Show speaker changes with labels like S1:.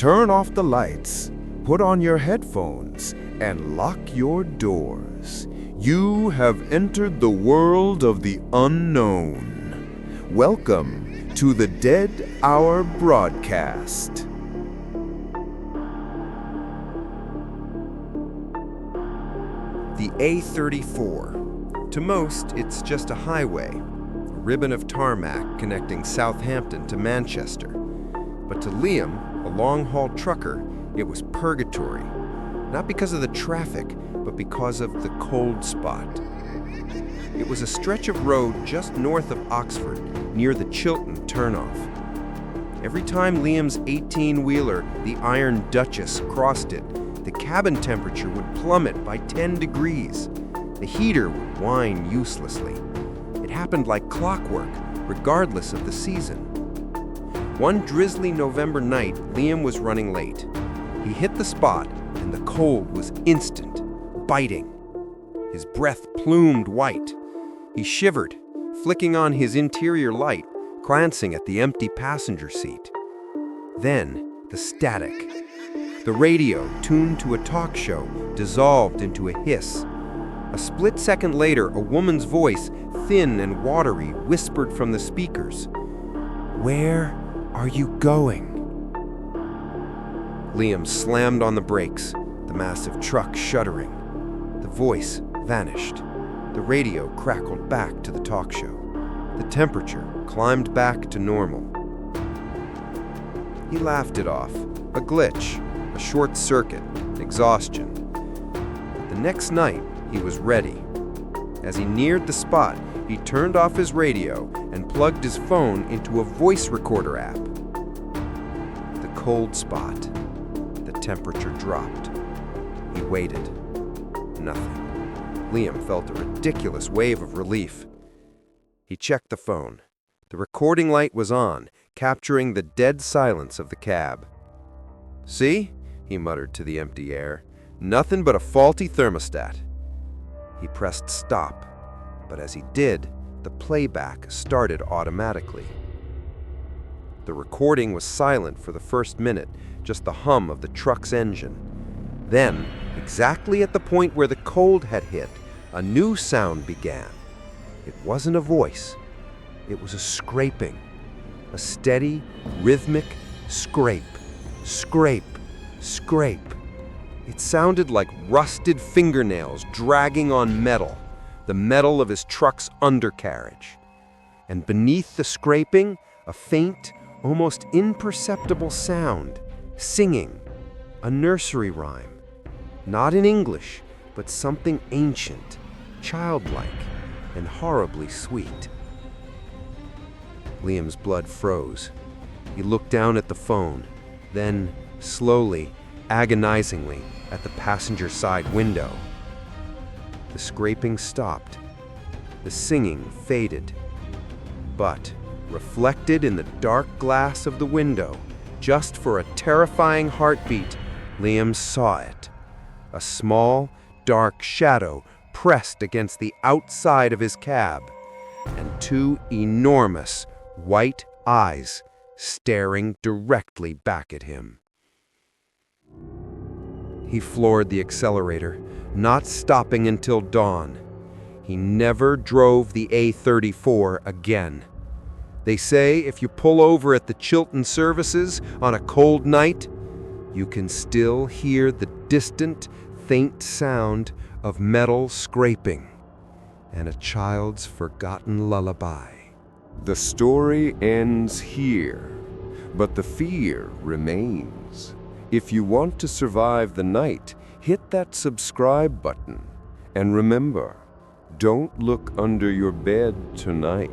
S1: Turn off the lights, put on your headphones, and lock your doors. You have entered the world of the unknown. Welcome to the Dead Hour broadcast.
S2: The A34. To most, it's just a highway, a ribbon of tarmac connecting Southampton to Manchester. But to Liam, a long-haul trucker, it was purgatory. Not because of the traffic, but because of the cold spot. It was a stretch of road just north of Oxford, near the Chiltern turnoff. Every time Liam's 18-wheeler, the Iron Duchess, crossed it, the cabin temperature would plummet by 10 degrees. The heater would whine uselessly. It happened like clockwork, regardless of the season. One drizzly November night, Liam was running late. He hit the spot, and the cold was instant, biting. His breath plumed white. He shivered, flicking on his interior light, glancing at the empty passenger seat. Then, the static. The radio, tuned to a talk show, dissolved into a hiss. A split second later, a woman's voice, thin and watery, whispered from the speakers. "Where are you going?" Liam slammed on the brakes, the massive truck shuddering. The voice vanished. The radio crackled back to the talk show. The temperature climbed back to normal. He laughed it off. A glitch, a short circuit, exhaustion. The next night, he was ready. As he neared the spot, he turned off his radio and plugged his phone into a voice recorder app. The cold spot. The temperature dropped. He waited. Nothing. Liam felt a ridiculous wave of relief. He checked the phone. The recording light was on, capturing the dead silence of the cab. "See?" he muttered to the empty air. "Nothing but a faulty thermostat." He pressed stop, but as he did, the playback started automatically. The recording was silent for the first minute, just the hum of the truck's engine. Then, exactly at the point where the cold had hit, a new sound began. It wasn't a voice. It was a scraping. A steady, rhythmic scrape, scrape, scrape. It sounded like rusted fingernails dragging on metal, the metal of his truck's undercarriage. And beneath the scraping, a faint, almost imperceptible sound, singing, a nursery rhyme. Not in English, but something ancient, childlike, and horribly sweet. Liam's blood froze. He looked down at the phone, then, slowly, agonizingly, at the passenger side window. The scraping stopped. The singing faded. But, reflected in the dark glass of the window, just for a terrifying heartbeat, Liam saw it. A small, dark shadow pressed against the outside of his cab, and two enormous, white eyes staring directly back at him. He floored the accelerator, not stopping until dawn. He never drove the A34 again. They say if you pull over at the Chiltern services on a cold night, you can still hear the distant, faint sound of metal scraping and a child's forgotten lullaby.
S3: The story ends here, but the fear remains. If you want to survive the night, hit that subscribe button. And remember, don't look under your bed tonight.